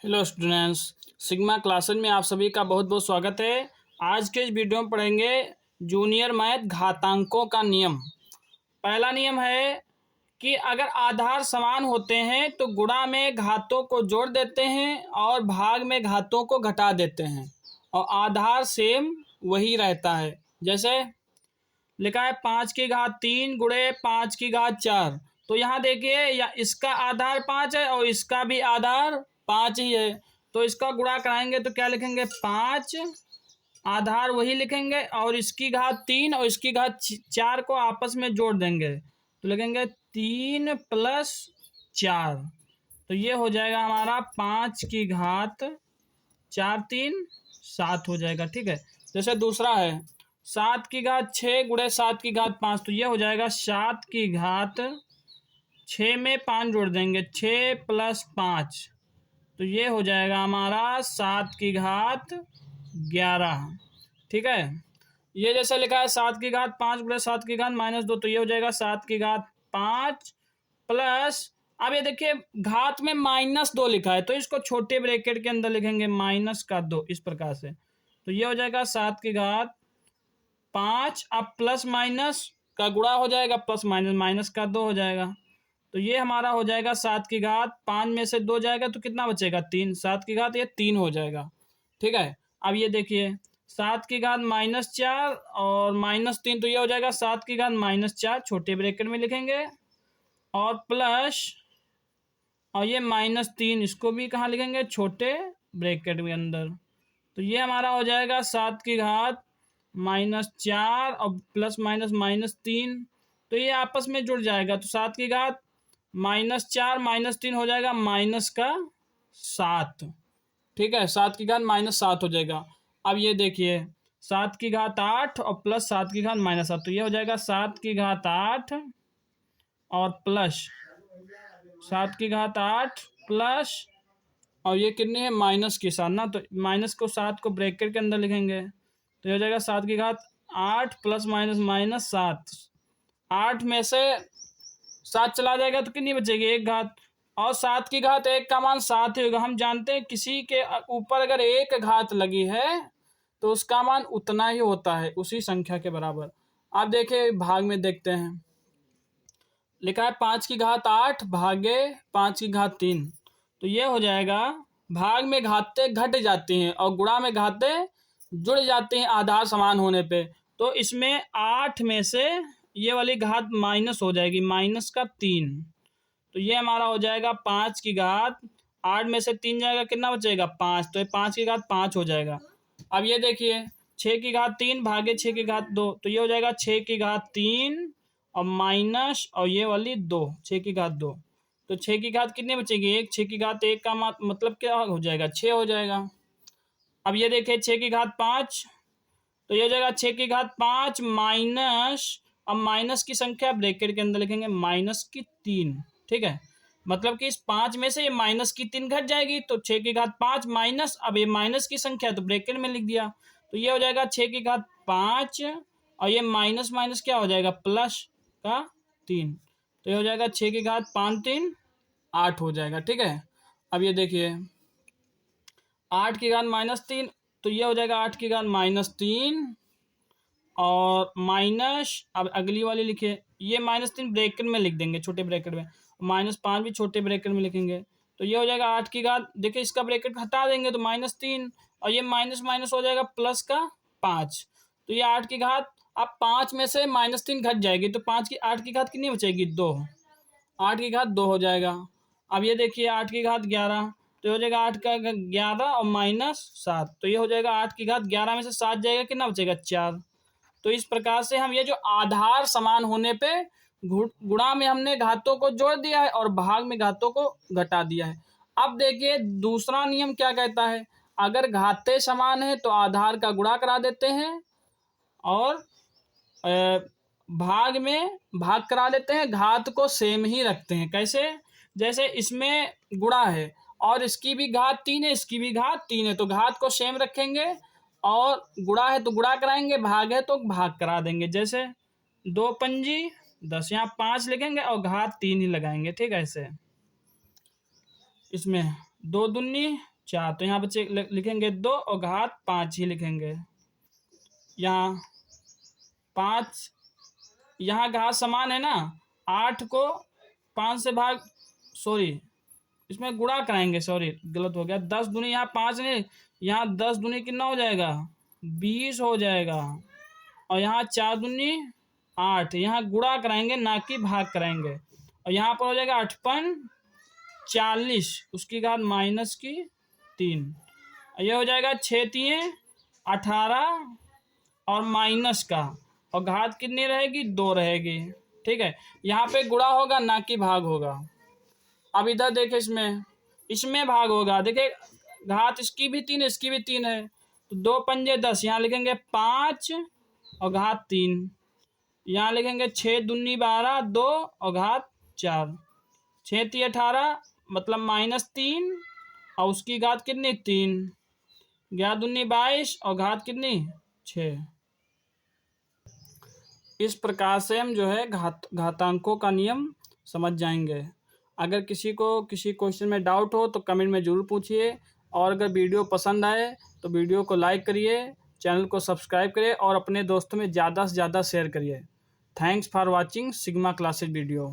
Hello students, sigma classes में आप सभी का बहुत बहुत स्वागत है। आज के इस वीडियो में पढ़ेंगे जूनियर मैथ घातांकों का नियम। पहला नियम है कि अगर आधार समान होते हैं तो गुणा में घातों को जोड़ देते हैं और भाग में घातों को घटा देते हैं और आधार सेम वही रहता है। जैसे लिखा है 5⁻³ गुणे 5⁻4। तो यहाँ देखिए, या इसका आधार 5 है और इसका भी आधार 5 ही है, तो इसका गुणा कराएंगे तो क्या लिखेंगे 5, आधार वही लिखेंगे और इसकी घात 3 और इसकी घात 4 को आपस में जोड़ देंगे तो लिखेंगे 3 + 4। तो ये हो जाएगा हमारा 5⁻4 3 7 हो जाएगा। ठीक है। जैसे दूसरा है 7�6 × गुणे 7�5। तो ये हो जाएगा 7⁻6 में 5 जोड़ देंगे 6 + 5। तो ये हो जाएगा हमारा 7⁻11। ठीक है। ये जैसे लिखा है 7�5× गुणे 7⁻−2। तो ये हो जाएगा 7�5 प्लस, अब ये देखिए घात में -2 लिखा है तो इसको छोटे ब्रैकेट के अंदर लिखेंगे -2 इस प्रकार से। तो ये हो जाएगा 7⁻5, अब प्लस माइनस का गुणा हो जाएगा, प्लस माइनस -2 हो जाएगा। तो ये हमारा हो जाएगा 7⁻5 में से 2 जाएगा तो कितना बचेगा 3, 7 ये 3 हो जाएगा। ठीक है। अब ये देखिए 7⁻−4 और -3, तो ये हो जाएगा 7⁻4 छोटे ब्रैकेट में लिखेंगे और प्लस, और ये -3 इसको भी कहाँ लिखेंगे छोटे ब्रैकेट के अंदर। तो ये हमारा हो जाएगा 7⁻4 और प्लस माइनस -3, तो ये आपस में जुड़ जाएगा। तो 7⁻4 -3 हो जाएगा -7। ठीक है। 7⁻7 हो जाएगा। अब ये देखिए 7⁻8 और प्लस 7⁻7। तो ये हो जाएगा 7⁻8 और प्लस 7⁻8 प्लस, और ये कितने हैं माइनस के साथ ना, तो माइनस को 7 को ब्रैकेट के अंदर लिखेंगे तो ये हो जाएगा 7⁻8 प्लस माइनस -7। 8 में से 7 चला जाएगा तो कितनी बचेगी 1 घात, और 7⁻1 का मान 7 ही होगा। हम जानते हैं किसी के ऊपर अगर 1 घात लगी है तो उसका मान उतना ही होता है, उसी संख्या के बराबर। आप देखिए भाग में देखते हैं, लिखा है 5⁻8 भागे 5⁻3। तो ये हो जाएगा भाग में घातें घट जाती हैं और गुणा में घातें जुड़ जाती हैं आधार समान होने पे। तो इसमें 8 में से ये वाली घात माइनस हो जाएगी -3। तो ये हमारा हो जाएगा 5⁻8 में से 3 जाएगा, कितना बचेगा 5। तो ये 5⁻5 हो जाएगा। अब ये देखिए 6⁻3 भागे 6⁻2। तो ये हो जाएगा 6⁻3 और माइनस, और ये वाली 2 6⁻2। तो 6 की घात कितने बचेगी 1, 6⁻1 का मतलब क्या हो जाएगा 6 हो जाएगा। अब ये देखिए 6⁻5, तो ये हो जाएगा 6⁻5 माइनस, अब माइनस की संख्या ब्रैकेट के अंदर लिखेंगे -3। ठीक है। मतलब कि इस 5 में से ये -3 घट जाएगी तो 6⁻5 माइनस, अब ये माइनस की संख्या तो ब्रैकेट में लिख दिया। तो ये हो जाएगा 6⁻5 और ये माइनस माइनस क्या हो जाएगा प्लस का 3। तो ये हो जाएगा 6⁻5 3 8 हो जाएगा। ठीक है। अब ये देखिए 8⁻3, तो ये हो जाएगा 8⁻3 और माइनस, अब अगली वाली लिखिए, ये -3 ब्रैकेट में लिख देंगे छोटे ब्रैकेट में, -5 भी छोटे ब्रैकेट में लिखेंगे। तो ये हो जाएगा 8 की घात, देखिए इसका ब्रैकेट हटा देंगे तो -3 और ये माइनस माइनस हो जाएगा प्लस का 5। तो ये 8 की घात, अब 5 में से -3 घट जाएगी तो 8 की घात कितनी बचेगी 2, 8 की घात 2 हो जाएगा। अब ये देखिए 8 की घात 11, तो हो जाएगा 8 का 11 और -7। तो ये हो जाएगा 8 की घात 11 में से 7 जाएगा, कितना बचेगा 4। तो इस प्रकार से हम ये जो आधार समान होने पे गुणा में हमने घातों को जोड़ दिया है और भाग में घातों को घटा दिया है। अब देखिए दूसरा नियम क्या कहता है, अगर घातें समान है तो आधार का गुणा करा देते हैं और भाग में भाग करा लेते हैं, घात को सेम ही रखते हैं। कैसे, जैसे इसमें गुणा है और इसकी भी घात 3 है, इसकी भी घात 3 है, तो घात को सेम रखेंगे और गुणा है तो गुणा कराएंगे, भाग है तो भाग करा देंगे। जैसे 2 पंजी 10, यहाँ 5 लिखेंगे और घात 3 ही लगाएंगे। ठीक है। ऐसे इसमें 2 दूनी 4, तो यहाँ बच्चे लिखेंगे 2 और घात 5 ही लिखेंगे। यहाँ 5, यहाँ घात समान है ना, 8 को 5 से भाग, सॉरी इसमें गुणा कराएंगे, सॉरी गलत हो गया। 10 दूनी यहाँ 5 नहीं, यहाँ 10 दूनी कितना हो जाएगा, 20 हो जाएगा। और यहाँ 4 दूनी 8, यहाँ गुणा कराएंगे ना कि भाग कराएंगे। और यहाँ पर हो जाएगा 8 40, उसकी घात -3। ये हो जाएगा 6 3 18 और माइनस का, और घात कितनी रहेगी, 2 रहेगी। ठीक है, यहाँ पे गुणा होगा ना कि भाग होगा। अब इधर देखे, इसमें भाग होगा। देखिए घात इसकी भी 3 इसकी भी 3 है, तो 2 पंजे 10, यहाँ लिखेंगे 5 और घात 3। यहाँ लिखेंगे 6 दूनी 12, 2 और घात 4। 6 3 18 मतलब -3 और उसकी घात कितनी, 3। 11 दूनी 22 और घात कितनी, 6। इस प्रकार से हम जो है घातांकों का नियम समझ जाएंगे। अगर किसी को किसी क्वेश्चन में डाउट हो तो कमेंट में ज़रूर पूछिए, और अगर वीडियो पसंद आए तो वीडियो को लाइक करिए, चैनल को सब्सक्राइब करिए और अपने दोस्तों में ज़्यादा से ज़्यादा शेयर करिए। Thanks for watching sigma classes video.